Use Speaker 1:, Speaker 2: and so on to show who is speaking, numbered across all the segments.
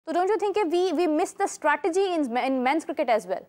Speaker 1: So don't you think we miss the strategy in men's cricket as well?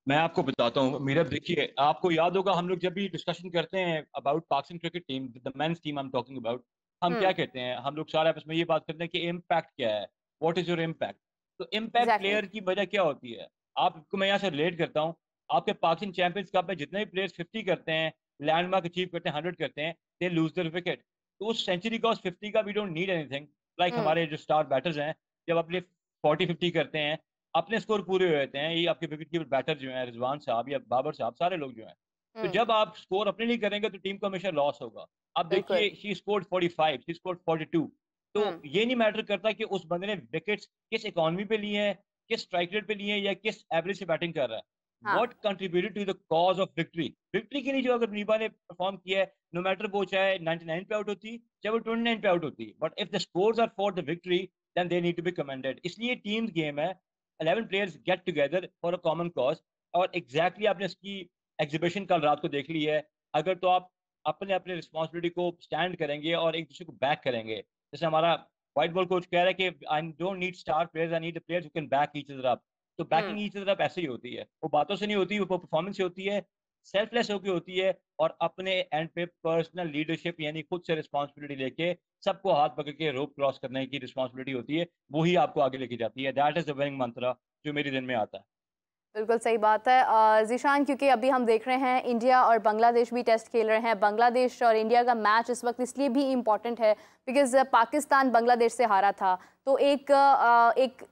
Speaker 2: मैं आपको बताता हूँ मीरा, देखिए आपको याद होगा हम लोग जब भी डिस्कशन करते हैं about Pakistan cricket team, the men's team I am talking about, हम क्या कहते हैं, हम लोग सारे आपस में ये बात करते हैं कि इम्पैक्ट क्या है, व्हाट इज योर इम्पैक्ट। तो इम्पैक्ट
Speaker 1: Exactly.
Speaker 2: प्लेयर की वजह क्या होती है, आपको मैं यहाँ से रिलेट करता हूँ, आपके पाकिस्तान चैंपियंस कप में जितने भी प्लेयर्स 50 करते हैं, लैंडमार्क अचीव करते हैं, 100 करते हैं, दे लूज देयर विकेट। तो उस सेंचुरी का, उस 50 का we don't need anything, like हमारे जो स्टार बैटर्स हैं जब अपने 40-50 करते हैं, अपने स्कोर पूरे हो जाते हैं, ये आपके विकेट कीपर बैटर जो हैं, रिजवान साहब या बाबर साहब, सारे लोग जो हैं, तो जब आप स्कोर अपने लिए करेंगे तो टीम को हमेशा लॉस होगा। अब
Speaker 1: बिल्कुल।
Speaker 2: देखिए शी स्कोर्ड 45, शी स्कोर्ड 42, तो ये नहीं मैटर करता कि उस बंदे ने विकेट्स किस इकोनॉमी पे लिए हैं, किस स्ट्राइक रेट पे लिए हैं, या किस एवरेज से बैटिंग कर रहा है।
Speaker 1: हाँ।
Speaker 2: What contributed to the cause of victory, victory के लिए जो अगर नीबा ने परफॉर्म किया है, नो मैटर वो चाहे 99 पे आउट होती, चाहे वो 29 पे आउट होती, but if the scores are for the victory then they need to be commended. इसलिए टीम गेम है, 11 players get together for a common cause, और एग्जैक्टली आपने इसकी एग्जीबिशन कल रात को देख ली है। अगर तो आप अपने अपने रिस्पॉन्सिबिलिटी को स्टैंड करेंगे और एक दूसरे को बैक करेंगे, जैसे हमारा व्हाइट बॉल कोच कह रहा है कि I don't need star players, I need players who can back each other up. तो बैकिंग ईच अदर अप ऐसे ही होती है, वो बातों से नहीं होती, वो परफॉर्मेंस से होती है, सेल्फलेस होकर होती है, और अपने एंड पे पर्सनल लीडरशिप यानी खुद से रिस्पॉन्सिबिलिटी लेके सबको हाथ पकड़ के रोप क्रॉस करने की रिस्पॉन्सिबिलिटी होती है, वही आपको आगे लेके जाती है। दैट इज द विनिंग मंत्र जो मेरे दिन में आता है।
Speaker 1: बिल्कुल सही बात है ज़ीशान, क्योंकि अभी हम देख रहे हैं इंडिया और बांग्लादेश भी टेस्ट खेल रहे हैं। बांग्लादेश और इंडिया का मैच इस वक्त इसलिए भी इम्पॉर्टेंट है बिकॉज पाकिस्तान बांग्लादेश से हारा था, तो एक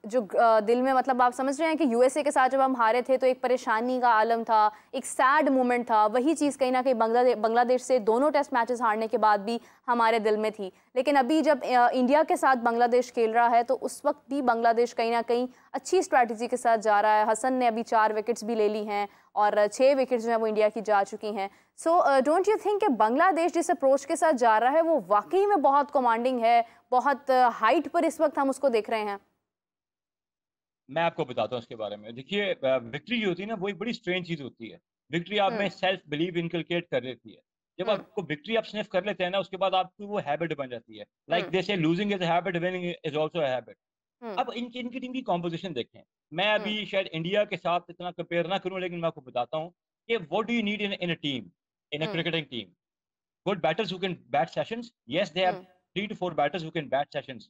Speaker 1: जो दिल में, मतलब आप समझ रहे हैं कि यूएसए के साथ जब हम हारे थे तो एक परेशानी का आलम था, एक सैड मोमेंट था। वही चीज़ कहीं ना कहीं बांग्लादेश से दोनों टेस्ट मैचेस हारने के बाद भी हमारे दिल में थी। लेकिन अभी जब इंडिया के साथ बांग्लादेश खेल रहा है तो उस वक्त भी बांग्लादेश कहीं ना कहीं अच्छी स्ट्रैटेजी के साथ जा रहा है। हसन ने अभी 4 विकेट्स भी ले ली हैं और 6 विकेट्स जो हैं वो इंडिया की जा चुकी हैं। सो डोंट यू थिंक कि बांग्लादेश जिस अप्रोच के साथ जा रहा है वो वाकई में बहुत कमांडिंग है, बहुत हाइट पर इस वक्त हम उसको देख रहे हैं?
Speaker 2: मैं आपको बताता हूँ इसके बारे में। देखिए विक्ट्री जो होती है ना, वो एक बड़ी स्ट्रेंज चीज होती है। विक्ट्री आप में सेल्फ बिलीव इनकलकेट कर देती है। जब आपको विक्ट्री आप स्निफ कर लेते हैं ना, उसके बाद आपकी वो हैबिट बन जाती है। लाइक दे से losing is a habit, winning is also a habit. अब इनकी टीम की कॉम्पोजिशन देखें, मैं अभी शायद इंडिया के साथ इतना कंपेयर ना करूं, लेकिन मैं आपको बताता हूँ कि what do you need in in a team, in a cricketing team. Good batters who can bat sessions, yes they have 3 to 4 batters who can bat sessions.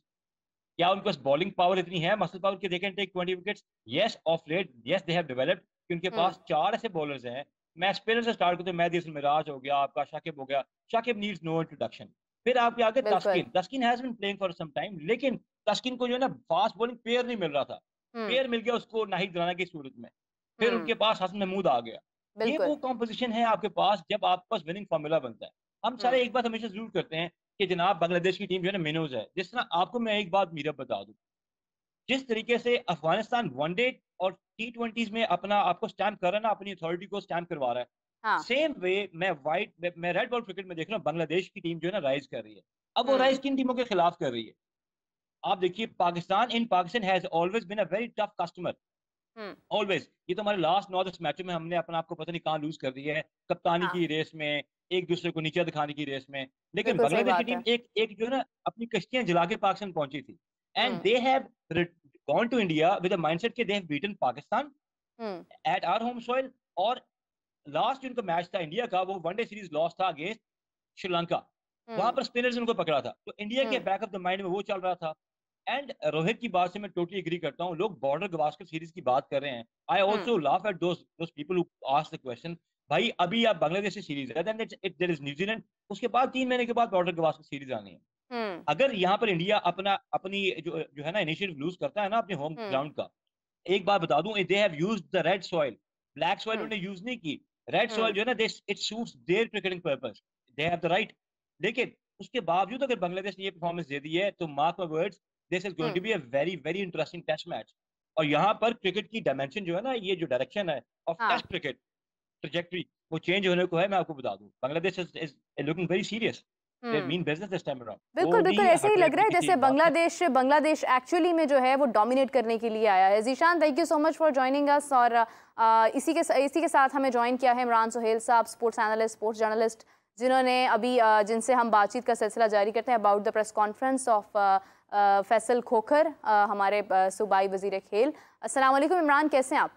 Speaker 2: क्या उनके पास बॉलिंग पावर इतनी है, मसल पावर, के they can take 20 wickets? Yes, of late yes they have developed कि उनके पास 4 ऐसे bowlers हैं। मैं स्पिनर से स्टार्ट करता हूं, मेहदी हसन मिराज हो गया, आपका शाकिब हो गया, शाकिब नीड्स नो इंट्रोडक्शन। फिर आपके आगे
Speaker 1: बिल्कुल।
Speaker 2: Taskin, Taskin has been playing for some time, लेकिन तस्किन को जो है ना फास्ट बॉलिंग पेयर नहीं मिल रहा था। पेयर मिल गया उसको नाहिद राना की सूरत में, फिर उनके पास हसन महमूद आ गया। ये वो
Speaker 1: बिल्कुल।
Speaker 2: कॉम्पोजिशन है आपके पास जब आपके पास विनिंग फॉर्मूला बनता है। हम सारे एक बात हमेशा जरूर करते हैं कि जनाब बांग्लादेश की टीम जो है ना मिनोज है। जिस तरह आपको मैं एक बात मीरा बता दूं, जिस तरीके से अफगानिस्तान वनडे और T20s में अपना आपको स्टैम्प कर रहा है ना, अपनी अथॉरिटी को स्टैम्प करवा रहा है,
Speaker 1: हाँ।
Speaker 2: सेम वे मैं रेड बॉल क्रिकेट में देख रहा हूँ, बांग्लादेश की टीम जो है ना राइज कर रही है। अब वो राइज किन टीमों के खिलाफ कर रही है? आप देखिए, Pakistan has always been a very tough customer, always. ये तो हमारे लास्ट 9-10 मैचों में हमने अपना आपको पता नहीं कहाँ लूज कर दिया है, कप्तानी
Speaker 1: हाँ।
Speaker 2: की रेस में, एक दूसरे को नीचे दिखाने की रेस में। लेकिन
Speaker 1: बिल्कुल सही
Speaker 2: बांग्लादेश की
Speaker 1: बात
Speaker 2: टीम
Speaker 1: है।
Speaker 2: एक एक जो है ना अपनी कश्तियां जला के पाकिस्तान पहुंची थी, and they have gone to India with the mindset कि they have beaten Pakistan at our home soil. और लास्ट जो उनका मैच था इंडिया का, वो वनडे सीरीज लॉस था अगेंस्ट श्रीलंका। वहां पर स्पिनर्स ने उनको पकड़ा था, तो इंडिया के बैक ऑफ द माइंड में वो चल रहा था। एंड रोहित की बात से मैं टोटली एग्री करता हूँ, लोग बॉर्डर गवास्कर सीरीज की बात कर रहे हैं। I also laugh at those people who ask the question. भाई अभी आप बांग्लादेश से सीरीज है, then it there is New Zealand, उसके बाद 3 महीने के बाद बॉर्डर गवास्कर सीरीज आनी है। अगर यहाँ पर इंडिया अपनी जो जो है ना इनिशिएटिव लूज करता है ना अपने होम ग्राउंड का, एक बात बता दूं, they have used the red soil, black soil उन्होंने यूज नहीं की। रेड सॉइल जो है ना, they it suits their cricketing purpose, they have the right. लेकिन उसके बावजूद अगर बांग्लादेश ने ये परफॉर्मेंस दे दी है, तो mark my words, this is going to be a very very interesting test match. और यहाँ पर क्रिकेट की डायमेंशन जो है ना, ये जो डायरेक्शन है ऑफ
Speaker 1: हाँ।
Speaker 2: टेस्ट क्रिकेट ट्रजेक्टरी, वो चेंज होने को है। मैं आपको बता दूं, Bangladesh is looking very serious, they mean business this time around. वो
Speaker 1: बिल्कुल बिल्कुल
Speaker 2: नहीं
Speaker 1: ऐसे ही
Speaker 2: हट रहे
Speaker 1: लग रहा
Speaker 2: अपनी
Speaker 1: है
Speaker 2: किसी
Speaker 1: जैसे
Speaker 2: बात से।
Speaker 1: बांग्लादेश एक्चुअली में जो है वो डोमिनेट करने के लिए आया है। Zeeshan, thank you so much for joining us. और इसी के साथ हमें ज्वाइन किया है इमरान सुहेल साहब, स्पोर्ट्स एनालिस्ट, स्पोर्ट्स जर्नलिस्ट, जिन्होंने अभी जिनसे हम बातचीत का सिलसिला जारी करते हैं about the press conference of Faisal Khokhar हमारे सूबाई वजीर खेल। अस्सलाम वालेकुम इमरान, कैसे हैं आप?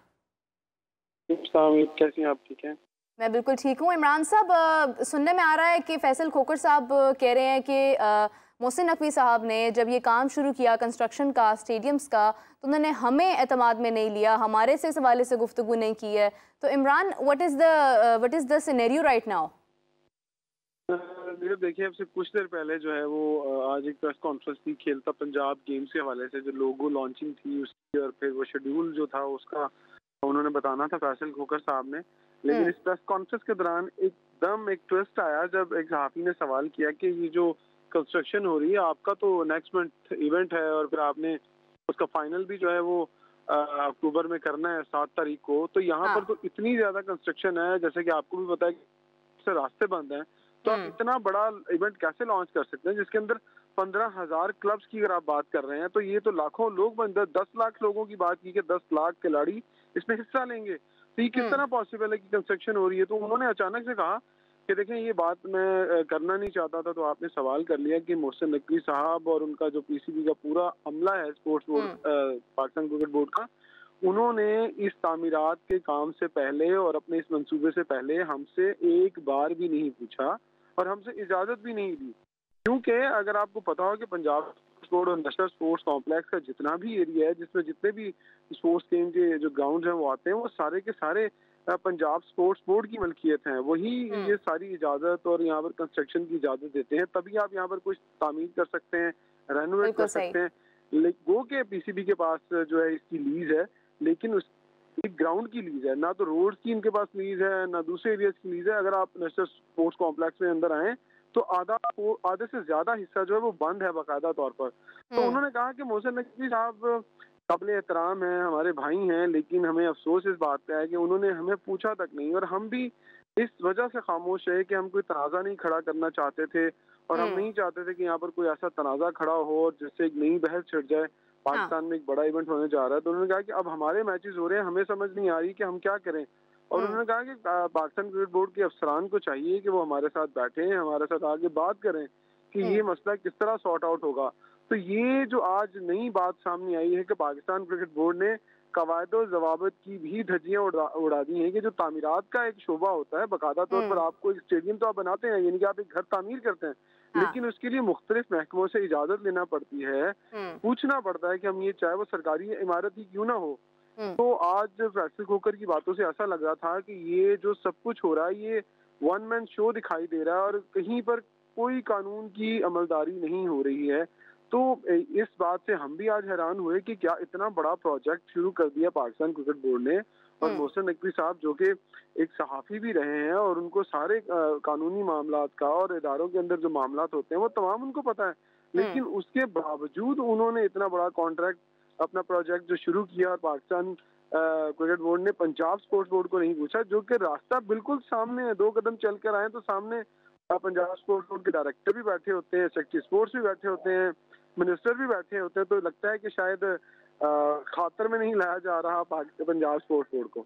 Speaker 3: कैसी हैं आप? ठीक हैं?
Speaker 1: मैं बिल्कुल ठीक हूँ। इमरान साहब, सुनने में आ रहा है कि फैसल खोखर साहब कह रहे हैं कि मोहसिन नकवी साहब ने जब ये काम शुरू किया कंस्ट्रक्शन का, स्टेडियम्स का, तो उन्होंने हमें एतमाद में नहीं लिया, हमारे से इस हवाले से गुफ्तगू नहीं की है। तो Imran, what is the scenario right now?
Speaker 3: देखिए, अब से कुछ देर पहले जो है वो आज एक प्रेस कॉन्फ्रेंस थी खेलता पंजाब गेम्स के हवाले से, जो लोगो लॉन्चिंग थी उसकी और फिर वो शेड्यूल जो था उसका उन्होंने बताना था फैसल खोखर साहब ने। लेकिन इस प्रेस कॉन्फ्रेंस के दौरान एकदम एक ट्विस्ट आया जब एक सहाफी ने सवाल किया कि ये जो कंस्ट्रक्शन हो रही है आपका तो नेक्स्ट मंथ इवेंट है और फिर आपने उसका फाइनल भी जो है वो अक्टूबर में करना है 7 तारीख को, तो यहाँ पर तो इतनी ज्यादा कंस्ट्रक्शन है, जैसे कि आपको भी पता है कि रास्ते बंद हैं, तो आप इतना बड़ा इवेंट कैसे लॉन्च कर सकते हैं जिसके अंदर 15,000 क्लब्स की अगर आप बात कर रहे हैं तो ये तो लाखों लोग बन 10 लाख लोगों की बात की कि 10 लाख खिलाड़ी इसमें हिस्सा लेंगे, तो ये किस तरह पॉसिबल है कि कंस्ट्रक्शन हो रही है? तो उन्होंने अचानक से कहा कि देखें ये बात मैं करना नहीं चाहता था, तो आपने सवाल कर लिया कि मोहसिन नकवी साहब और उनका जो पीसीबी का पूरा अमला है sports board Pakistan cricket board का, उन्होंने इस तामीरात के काम से पहले और अपने इस मंसूबे से पहले हमसे एक बार भी नहीं पूछा और हमसे इजाजत भी नहीं दी। क्योंकि अगर आपको पता हो कि पंजाब स्पोर्ट्स और नेशनल स्पोर्ट्स कॉम्प्लेक्स का जितना भी एरिया है जिसमें जितने भी स्पोर्ट्स गेम के जो ग्राउंड हैं वो आते हैं, वो सारे के सारे पंजाब स्पोर्ट्स बोर्ड की मलकियत है, वही ये सारी इजाजत और यहाँ पर कंस्ट्रक्शन की इजाजत देते हैं, तभी आप यहाँ पर कुछ तामीर कर सकते हैं, रेनोवेट कर सकते हैं। वो के पीसीबी के पास जो है इसकी लीज है, लेकिन उस एक ग्राउंड की लीज है, ना तो रोड्स की इनके पास लीज है ना दूसरे एरियाज की लीज है। अगर आप नेशनल स्पोर्ट्स कॉम्प्लेक्स में अंदर आए तो आधे से ज्यादा हिस्सा जो है वो बंद है बाकायदा तौर पर। तो उन्होंने कहा कि मोहसिन नकवी साहब काबिल एहतराम है, हमारे भाई हैं, लेकिन हमें अफसोस इस बात का है कि उन्होंने हमें पूछा तक नहीं, और हम भी इस वजह से खामोश है कि हम कोई तनाज़ा नहीं खड़ा करना चाहते थे और हम नहीं चाहते थे कि यहाँ पर कोई ऐसा तनाज़ा खड़ा हो और जिससे एक नई बहस छिड़ जाए। पाकिस्तान में एक बड़ा इवेंट होने जा रहा है, तो उन्होंने कहा कि अब हमारे मैचेस हो रहे हैं, हमें समझ नहीं आ रही कि हम क्या करें। और उन्होंने कहा कि पाकिस्तान क्रिकेट बोर्ड के अफसरान को चाहिए कि वो हमारे साथ बैठे, हमारे साथ आगे बात करें कि ये मसला किस तरह सॉर्ट आउट होगा। तो ये जो आज नई बात सामने आई है कि पाकिस्तान क्रिकेट बोर्ड ने कवायद और जवाबत की भी धज्जियां उड़ा दी हैं कि जो तामीरात का एक शोबा होता है, बाकायदा तौर पर आपको एक स्टेडियम तो आप बनाते हैं, यानी कि आप एक घर तामीर करते हैं, लेकिन उसके लिए मुख्तलिफ महकमों से इजाजत लेना पड़ती है, पूछना पड़ता है कि हम ये चाहे वो सरकारी इमारत ही क्यों ना हो। तो आज फैसल खोखर की बातों से ऐसा लग रहा था कि ये जो सब कुछ हो रहा है ये वन मैन शो दिखाई दे रहा है और कहीं पर कोई कानून की अमलदारी नहीं हो रही है। तो इस बात से हम भी आज हैरान हुए कि क्या इतना बड़ा प्रोजेक्ट शुरू कर दिया पाकिस्तान क्रिकेट बोर्ड ने, और मोहसिन नकवी साहब जो कि एक सहाफ़ी भी रहे हैं और उनको सारे कानूनी मामलात का और इदारों के अंदर जो मामलात होते हैं वो तमाम उनको पता है, लेकिन उसके बावजूद उन्होंने इतना बड़ा कॉन्ट्रैक्ट अपना प्रोजेक्ट जो शुरू किया और पाकिस्तान क्रिकेट बोर्ड ने पंजाब स्पोर्ट्स बोर्ड को नहीं पूछा, जो कि रास्ता बिल्कुल सामने है, 2 कदम चल कर आए तो सामने पंजाब स्पोर्ट्स बोर्ड के डायरेक्टर भी बैठे होते हैं, सेक्रेटरी स्पोर्ट्स भी बैठे होते हैं, मिनिस्टर भी बैठे होते हैं। तो लगता है कि शायद खातर में नहीं लाया जा रहा पंजाब स्पोर्ट्स बोर्ड को।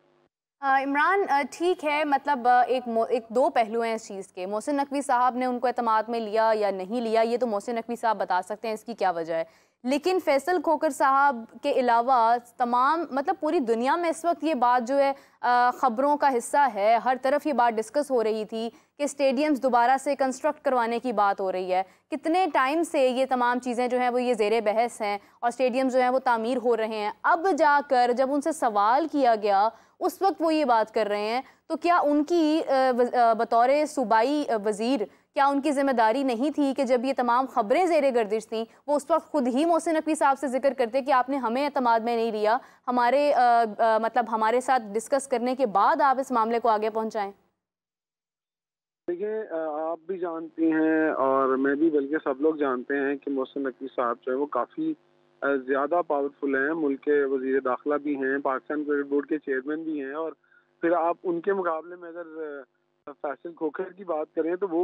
Speaker 1: इमरान, ठीक है, मतलब एक दो पहलू हैं इस चीज़ के। मोहसिन नकवी साहब ने उनको एतमाद में लिया या नहीं लिया, ये तो मोहसिन नकवी साहब बता सकते हैं इसकी क्या वजह है, लेकिन फैसल खोखर साहब के अलावा तमाम, मतलब पूरी दुनिया में इस वक्त ये बात जो है ख़बरों का हिस्सा है, हर तरफ ये बात डिस्कस हो रही थी कि स्टेडियम्स दोबारा से कंस्ट्रक्ट करवाने की बात हो रही है। कितने टाइम से ये तमाम चीज़ें जो हैं वो ये ज़ेरे बहस हैं और स्टेडियम्स जो हैं वो तामीर हो रहे हैं। अब जाकर जब उनसे सवाल किया गया उस वक्त वो ये बात कर रहे हैं, तो क्या उनकी बतौर सूबाई वज़ीर क्या उनकी जिम्मेदारी नहीं थी कि जब ये तमाम खबरें ज़ेरे गर्दिश थी वो उस वक्त खुद ही मोहसिन नकवी साहब से जिक्र करते कि आपने हमें एतमाद में नहीं लिया, हमारे मतलब हमारे साथ डिस्कस करने के बाद आप इस मामले को आगे पहुंचाएं?
Speaker 3: देखिए, आप भी जानती हैं और मैं भी, बल्कि सब लोग जानते हैं कि मोहसिन नकवी साहब जो है वो काफ़ी ज़्यादा पावरफुल हैं, मुल्क के वज़ीर दाखिला भी हैं, पाकिस्तान क्रिकेट बोर्ड के चेयरमैन भी हैं, और फिर आप उनके मुकाबले में अगर फैसल खोखर की बात करें तो वो